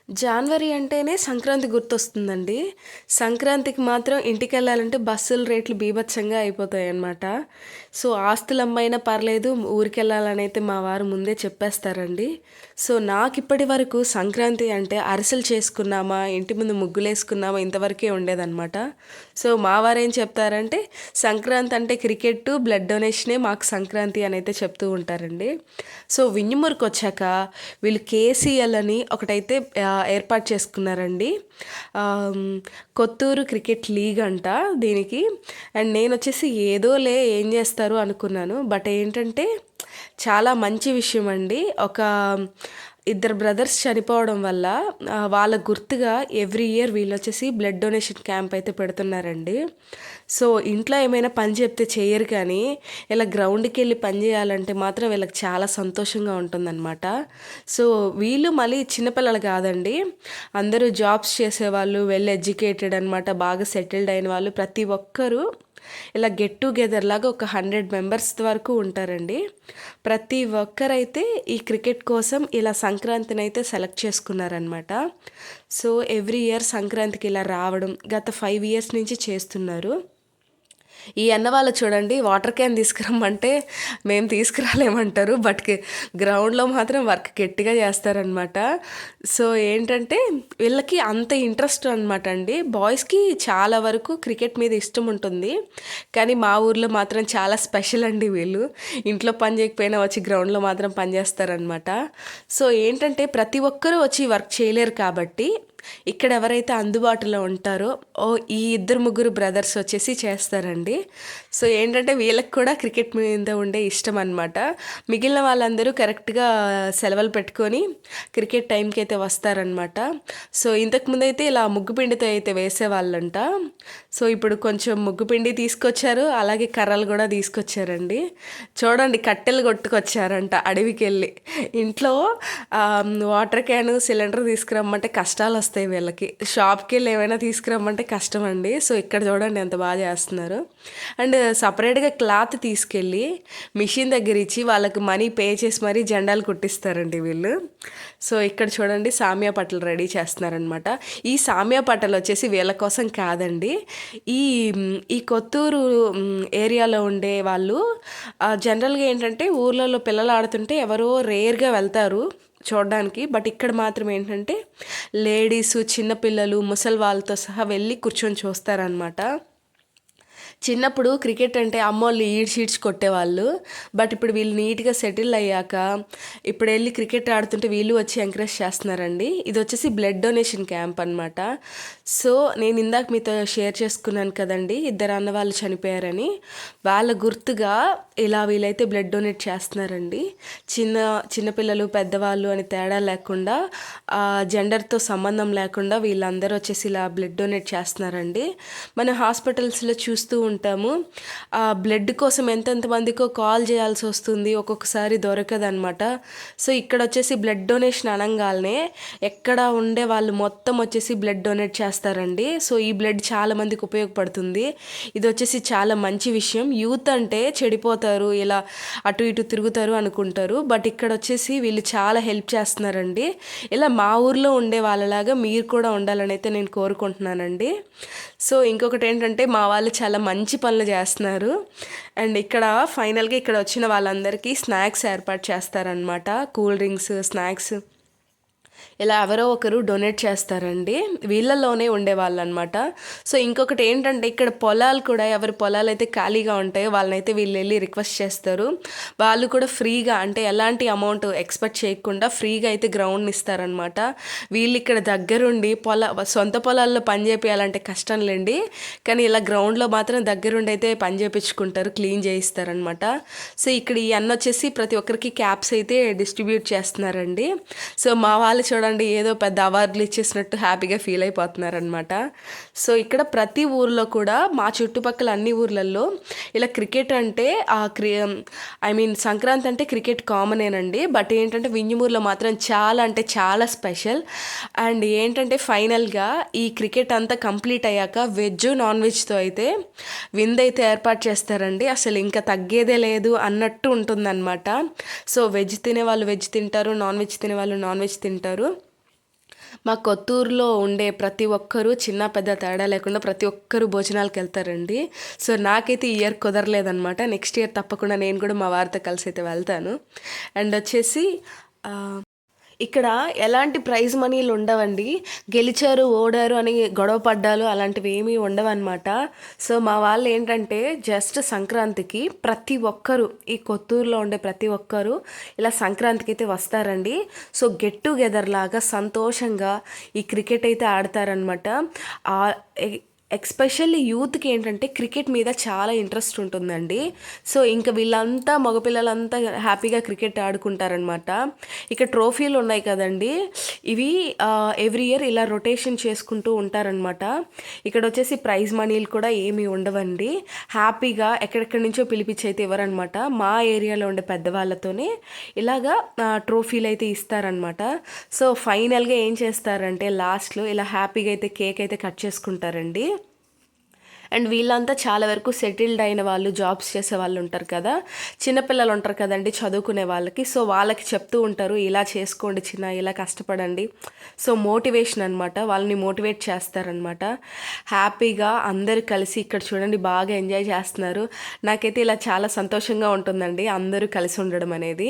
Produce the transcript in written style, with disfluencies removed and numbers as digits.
January అంటేనే సంక్రాంతి గుర్తొస్తుందండి. సంక్రాంతికి మాత్రం ఇంటికెళ్ళాలంటే బస్సుల రేట్లు బీభత్సంగా అయిపోతాయన్నమాట. సో, ఆస్తులమ్మైనా పర్లేదు ఊరికెళ్ళాలనైతే మా వారు ముందే చెప్పేస్తారండి. సో, నాకిప్పటి వరకు సంక్రాంతి అంటే అరిసెలు చేసుకున్నామా, ఇంటి ముందు ముగ్గులేసుకున్నామా ఇంతవరకే ఉండేదనమాట. సో, మా వారేం చెప్తారంటే సంక్రాంతి అంటే క్రికెట్టు, బ్లడ్ డొనేషనే మాకు సంక్రాంతి అనైతే చెప్తూ ఉంటారండి. సో, వింజమూరుకొచ్చాక వీళ్ళు కేసీఎల్ అని ఒకటైతే ఏర్పాటు చేసుకున్నారండి. ఆహ్, కొత్తూరు క్రికెట్ లీగ్ అంట దీనికి. అండ్ నేనొచ్చేసి ఏదోలే ఏం చేస్తారు అనుకున్నాను. బట్ ఏంటంటే చాలా మంచి విషయం అండి. ఒక ఇద్దరు బ్రదర్స్ చనిపోవడం వల్ల వాళ్ళ గుర్తుగా ఎవ్రీ ఇయర్ వీళ్ళొచ్చేసి బ్లడ్ డొనేషన్ క్యాంప్ అయితే పెడుతున్నారండి. సో, ఇంట్లో ఏమైనా పని చెప్తే చెయ్యరు కానీ, ఇలా గ్రౌండ్‌కెళ్ళి పని చేయాలంటే మాత్రం వీళ్ళకి చాలా సంతోషంగా ఉంటుందనమాట. సో, వీళ్ళు మళ్ళీ చిన్న పిల్లలు కాదండి. అందరూ జాబ్స్ చేసేవాళ్ళు, వెల్ ఎడ్యుకేటెడ్ అనమాట. బాగా సెటిల్డ్ అయిన వాళ్ళు ప్రతి ఒక్కరు ఇలా గెట్ టుగెదర్ లాగా ఒక 100 మెంబర్స్ వరకు ఉంటారండి. ప్రతి ఒక్కరైతే ఈ క్రికెట్ కోసం ఇలా సంక్రాంతినైతే సెలెక్ట్ చేసుకున్నారనమాట. సో, ఎవ్రీ ఇయర్ సంక్రాంతికి ఇలా రావడం గత 5 ఇయర్స్ నుంచి చేస్తున్నారు. ఈ అన్న వాళ్ళు చూడండి వాటర్ క్యాన్ తీసుకురమ్మంటే మేము తీసుకురాలేమంటారు. బట్ గ్రౌండ్‌లో మాత్రం వర్క్ గట్టిగా చేస్తారనమాట. సో, ఏంటంటే వీళ్ళకి అంత ఇంట్రెస్ట్ అనమాట అండి. బాయ్స్‌కి చాలా వరకు క్రికెట్ మీద ఇష్టం ఉంటుంది. కానీ మా ఊర్లో మాత్రం చాలా స్పెషల్ అండి వీళ్ళు. ఇంట్లో పని చేయకపోయినా వచ్చి గ్రౌండ్‌లో మాత్రం పని చేస్తారనమాట. సో, ఏంటంటే ప్రతి ఒక్కరూ వచ్చి వర్క్ చేయలేరు కాబట్టి ఇక్కడ ఎవరైతే అందుబాటులో ఉంటారో ఈ ఇద్దరు ముగ్గురు బ్రదర్స్ వచ్చేసి చేస్తారండి. సో, ఏంటంటే వీళ్ళకి కూడా క్రికెట్ మీద ఉండే ఇష్టం అనమాట. మిగిలిన వాళ్ళందరూ కరెక్ట్‌గా సెలవులు పెట్టుకొని క్రికెట్ టైంకి అయితే వస్తారనమాట. సో, ఇంతకుముందైతే ఇలా ముగ్గుపిండితో అయితే వేసేవాళ్ళంట. సో, ఇప్పుడు కొంచెం ముగ్గుపిండి తీసుకొచ్చారు. అలాగే కర్రలు కూడా తీసుకొచ్చారండి. చూడండి కట్టెలు కొట్టుకొచ్చారంట అడవికెళ్ళి. ఇంట్లో వాటర్ క్యాను, సిలిండర్ తీసుకురమ్మంటే కష్టాలు వస్తాయి వీళ్ళకి. షాప్‌కెళ్ళి ఏమైనా తీసుకురమ్మంటే కష్టం అండి. సో, ఇక్కడ చూడండి ఎంత బాగా చేస్తున్నారు. అండ్ సపరేట్‌గా క్లాత్ తీసుకెళ్ళి మిషన్ దగ్గర ఇచ్చి వాళ్ళకి మనీ పే చేసి మరీ జెండాలు కుట్టిస్తారండి వీళ్ళు. సో, ఇక్కడ చూడండి సామియా పట్టలు రెడీ చేస్తున్నారనమాట. ఈ సామియా పట్టలు వచ్చేసి వీళ్ళ కోసం కాదండి. ఈ ఈ కొత్తూరు ఏరియాలో ఉండే వాళ్ళు జనరల్‌గా ఏంటంటే ఊర్లలో పిల్లలు ఆడుతుంటే ఎవరో రేర్‌గా వెళ్తారు చూడడానికి. బట్ ఇక్కడ మాత్రం ఏంటంటే లేడీసు, చిన్నపిల్లలు, ముసలి వాళ్ళతో సహా వెళ్ళి కూర్చొని చూస్తారనమాట. చిన్నప్పుడు క్రికెట్ అంటే అమ్మోళ్ళు ఈడ్చి కొట్టేవాళ్ళు. బట్ ఇప్పుడు వీళ్ళు నీట్‌గా సెటిల్ అయ్యాక ఇప్పుడు వెళ్ళి క్రికెట్ ఆడుతుంటే వీళ్ళు వచ్చి ఎంకరేజ్ చేస్తున్నారండి. ఇది వచ్చేసి బ్లడ్ డొనేషన్ క్యాంప్ అనమాట. సో, నేను ఇందాక మీతో షేర్ చేసుకున్నాను కదండి ఇద్దరు అన్నవాళ్ళు చనిపోయారని. వాళ్ళ గుర్తుగా ఇలా వీళ్ళైతే బ్లడ్ డొనేట్ చేస్తున్నారండి. చిన్నపిల్లలు, పెద్దవాళ్ళు అని తేడా లేకుండా జెండర్‌తో సంబంధం లేకుండా వీళ్ళందరూ వచ్చేసి ఇలా బ్లడ్ డొనేట్ చేస్తున్నారండి. మన హాస్పిటల్స్‌లో చూస్తూ ఉంటాము. బ్లడ్ కోసం ఎంతెంత మందికో కాల్ చేయాల్సి వస్తుంది. ఒక్కొక్కసారి దొరకదనమాట. సో, ఇక్కడ వచ్చేసి బ్లడ్ డొనేషన్ అనంగాల్నే ఎక్కడ ఉండే వాళ్ళు మొత్తం వచ్చేసి బ్లడ్ డొనేట్ చేస్తారండి. సో, ఈ బ్లడ్ చాలా మందికి ఉపయోగపడుతుంది. ఇది వచ్చేసి చాలా మంచి విషయం. యూత్ అంటే చెడిపోతారు, ఇలా అటు ఇటు తిరుగుతారు అనుకుంటారు. బట్ ఇక్కడ వచ్చేసి వీళ్ళు చాలా హెల్ప్ చేస్తున్నారండి. ఇలా మా ఊర్లో ఉండే వాళ్ళలాగా మీరు కూడా ఉండాలని అయితే నేను కోరుకుంటున్నానండి. సో, ఇంకొకటి ఏంటంటే మా వాళ్ళు చాలా మంచి పనులు చేస్తున్నారు. అండ్ ఇక్కడ ఫైనల్‌గా ఇక్కడ వచ్చిన వాళ్ళందరికీ స్నాక్స్ ఏర్పాటు చేస్తారనమాట. కూల్ డ్రింక్స్, స్నాక్స్ ఇలా ఎవరో ఒకరు డొనేట్ చేస్తారండి. వీళ్ళల్లోనే ఉండేవాళ్ళనమాట. సో, ఇంకొకటి ఏంటంటే ఇక్కడ పొలాలు కూడా ఎవరి పొలాలు అయితే ఖాళీగా ఉంటాయో వాళ్ళనైతే వీళ్ళు వెళ్ళి రిక్వెస్ట్ చేస్తారు. వాళ్ళు కూడా ఫ్రీగా అంటే ఎలాంటి అమౌంట్ ఎక్స్పెక్ట్ చేయకుండా ఫ్రీగా అయితే గ్రౌండ్‌ని ఇస్తారనమాట. వీళ్ళు ఇక్కడ దగ్గరుండి సొంత పొలాల్లో పని చేపియాలంటే కష్టం లేండి. కానీ ఇలా గ్రౌండ్‌లో మాత్రం దగ్గరుండి అయితే పని చేపించుకుంటారు, క్లీన్ చేయిస్తారనమాట. సో, ఇక్కడ ఈ అన్న వచ్చేసి ప్రతి ఒక్కరికి క్యాప్స్ అయితే డిస్ట్రిబ్యూట్ చేస్తున్నారండి. సో, మా వాళ్ళు చూడండి ఏదో పెద్ద అవార్డులు ఇచ్చేసినట్టు హ్యాపీగా ఫీల్ అయిపోతున్నారనమాట. సో, ఇక్కడ ప్రతి ఊర్లో కూడా మా చుట్టుపక్కల అన్ని ఊర్లలో ఇలా క్రికెట్ అంటే సంక్రాంతి అంటే క్రికెట్ కామనేనండి. బట్ ఏంటంటే వింజమూరులో మాత్రం చాలా అంటే చాలా స్పెషల్. అండ్ ఏంటంటే ఫైనల్గా ఈ క్రికెట్ అంతా కంప్లీట్ అయ్యాక వెజ్, నాన్ వెజ్తో అయితే విందైతే ఏర్పాటు చేస్తారండి. అసలు ఇంకా తగ్గేదే లేదు అన్నట్టు ఉంటుందన్నమాట. సో, వెజ్ తినే వాళ్ళు వెజ్ తింటారు, నాన్ వెజ్ తినే వాళ్ళు నాన్ వెజ్ తింటారు. మా కొత్తూరులో ఉండే ప్రతి ఒక్కరు చిన్న పెద్ద తేడా లేకుండా ప్రతి ఒక్కరు భోజనాలకెళ్తారండి. సో, నాకైతే ఈ ఇయర్ కుదరలేదనమాట. నెక్స్ట్ ఇయర్ తప్పకుండా నేను కూడా మా వారితో కలిసైతే వెళ్తాను. అండ్ వచ్చేసి ఆహ్, ఇక్కడ ఎలాంటి ప్రైజ్ మనీలుండవండి. గెలిచారు, ఓడారు అని గొడవ పడ్డాలు అలాంటివి ఏమీ ఉండవనమాట. సో, మా వాళ్ళేంటంటే జస్ట్ సంక్రాంతికి ప్రతి ఒక్కరు ఈ కొత్తూరులో ఉండే ప్రతి ఒక్కరు ఇలా సంక్రాంతికైతే వస్తారండి. సో, గెట్ టుగెదర్ లాగా సంతోషంగా ఈ క్రికెట్ అయితే ఆడతారనమాట. ఆహ్, ఎ ఎస్పెషల్లీ యూత్‌కి ఏంటంటే క్రికెట్ మీద చాలా ఇంట్రెస్ట్ ఉంటుందండి. సో, ఇంక వీళ్ళంతా మగపిల్లలంతా హ్యాపీగా క్రికెట్ ఆడుకుంటారనమాట. ఇక ట్రోఫీలు ఉన్నాయి కదండీ! ఇవి ఎవ్రీ ఇయర్ ఇలా రొటేషన్ చేసుకుంటూ ఉంటారనమాట. ఇక్కడొచ్చేసి ప్రైజ్ మనీలు కూడా ఏమీ ఉండవండి. హ్యాపీగా ఎక్కడెక్కడి నుంచో పిలిపిచ్చి అయితే ఇవ్వరనమాట. మా ఏరియాలో ఉండే పెద్దవాళ్ళతోనే ఇలాగా ట్రోఫీలైతే ఇస్తారనమాట. సో, ఫైనల్‌గా ఏం చేస్తారంటే లాస్ట్‌లో ఇలా హ్యాపీగా అయితే కేక్ అయితే కట్ చేసుకుంటారండి. అండ్ వీళ్ళంతా చాలా వరకు సెటిల్డ్ అయిన వాళ్ళు, జాబ్స్ చేసే వాళ్ళు ఉంటారు కదా! చిన్నపిల్లలు ఉంటారు కదండీ చదువుకునే వాళ్ళకి. సో, వాళ్ళకి చెప్తూ ఉంటారు, ఇలా చేసుకోండి చిన్న, ఇలా కష్టపడండి. సో, మోటివేషన్ అనమాట. వాళ్ళని మోటివేట్ చేస్తారనమాట. హ్యాపీగా అందరూ కలిసి ఇక్కడ చూడండి బాగా ఎంజాయ్ చేస్తున్నారు. నాకైతే ఇలా చాలా సంతోషంగా ఉంటుందండి అందరూ కలిసి ఉండడం అనేది.